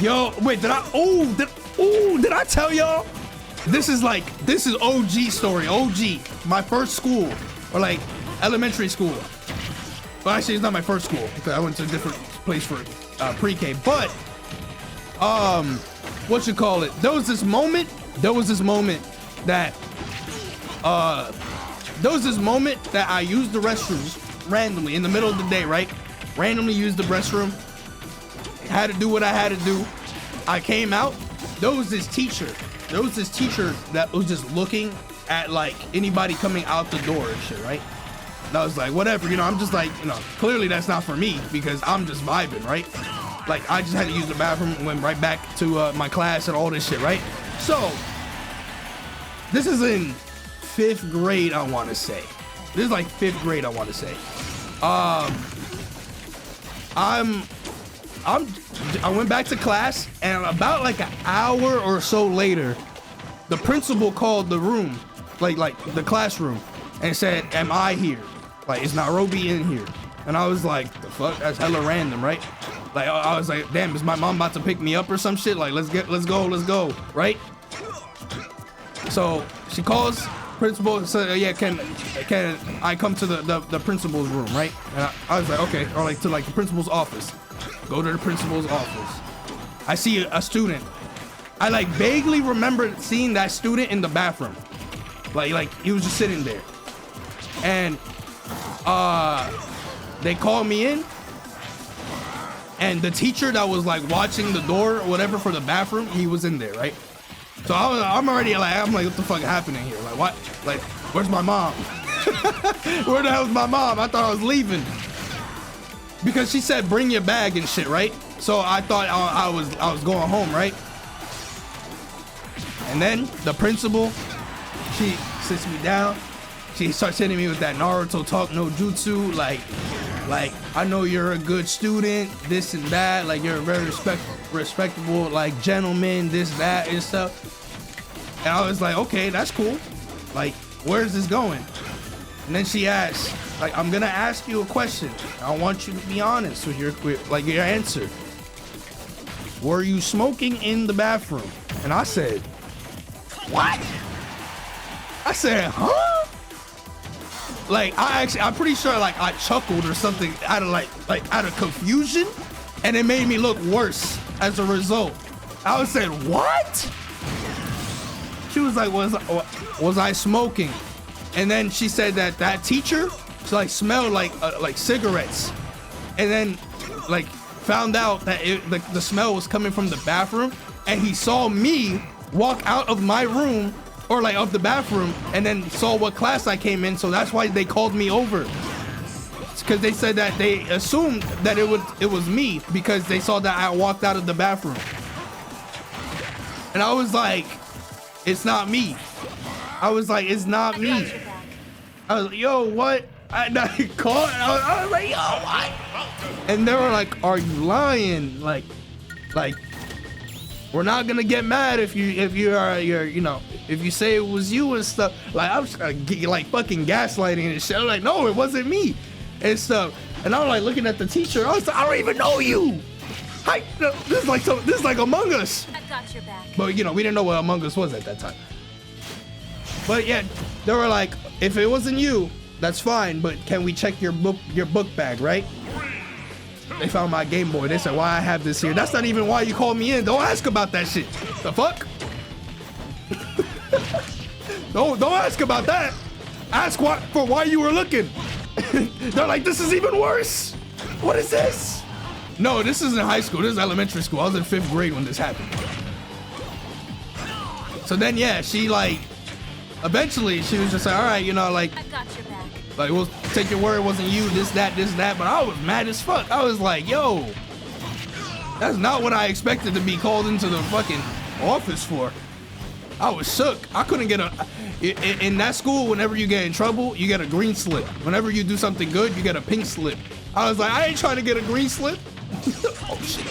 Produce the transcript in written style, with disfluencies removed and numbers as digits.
Yo, wait, did I tell y'all? This is OG story, OG. My first school, or like elementary school. Well, actually, it's not my first school because I went to a different place for pre-K. But, what you call it? There was this moment that I used the restrooms randomly in the middle of the day, right? Randomly used the restroom. Had to do what I had to do. I came out. There was this teacher that was just looking at like anybody coming out the door and shit, right? And I was like, whatever, you know, I'm just like, you know, clearly that's not for me because I'm just vibing, right? Like, I just had to use the bathroom and went right back to my class and all this shit, right? So, this is in 5th grade, I want to say. This is like 5th grade, I want to say. I went back to class, and about like an hour or so later, the principal called the room, like the classroom, and said, "Am I here? Like, is Nairobi in here?" And I was like, "The fuck? That's hella random, right?" Like, I was like, "Damn, is my mom about to pick me up or some shit? Like, let's go, right?" So she calls principal, said, "Yeah, can I come to the principal's room, right?" And I was like, "Okay," or like to like the principal's office. Go to the principal's office. I see a student. I like vaguely remember seeing that student in the bathroom. Like he was just sitting there. And they called me in. And the teacher that was like watching the door or whatever for the bathroom, he was in there, right? So I'm already like, what the fuck happening here? Like, what? Like, where's my mom? Where the hell's my mom? I thought I was leaving. Because she said, bring your bag and shit, right? So I thought I was going home, right? And then the principal, she sits me down. She starts hitting me with that Naruto talk no jutsu. Like, I know you're a good student, this and that. Like, you're a very respectable, like, gentleman, this, that, and stuff. And I was like, okay, that's cool. Like, where's this going? And then she asked, like, I'm gonna ask you a question. I want you to be honest with your answer. Were you smoking in the bathroom? And I said, what? I said, huh? Like, I'm pretty sure like I chuckled or something out of confusion, and it made me look worse as a result. I said, what? She was like, was I smoking? And then she said that teacher, she like smelled like cigarettes, and then like found out that the smell was coming from the bathroom, and he saw me walk out of my room or like of the bathroom, and then saw what class I came in. So that's why they called me over, because they said that they assumed that it was me because they saw that I walked out of the bathroom. And I was like, it's not me. I was like, it's not me. I was like, yo, what? I called. I was like, yo, what? And they were like, are you lying? Like, we're not gonna get mad if you say it was you and stuff. Like, I was like fucking gaslighting and shit. I'm like, no, it wasn't me and stuff. And I was like looking at the teacher. I was like, I don't even know you. This is like Among Us. I got your back. But we didn't know what Among Us was at that time. But yeah, they were like, if it wasn't you, that's fine, but can we check your book bag, right? They found my Game Boy. They said, why I have this here? That's not even why you called me in. Don't ask about that shit. The fuck? Don't ask about that. Ask why you were looking. They're like, this is even worse. What is this? No, this isn't high school. This is elementary school. I was in 5th grade when this happened. So then, yeah, she like, eventually she was just like, all right, like, I got your back. Like, we'll take your word it wasn't you, this, that. But I was mad as fuck. I was like, yo, that's not what I expected to be called into the fucking office for. I was shook. I couldn't get in that school, whenever you get in trouble, you get a green slip. Whenever you do something good, you get a pink slip. I was like, I ain't trying to get a green slip. Oh, shit.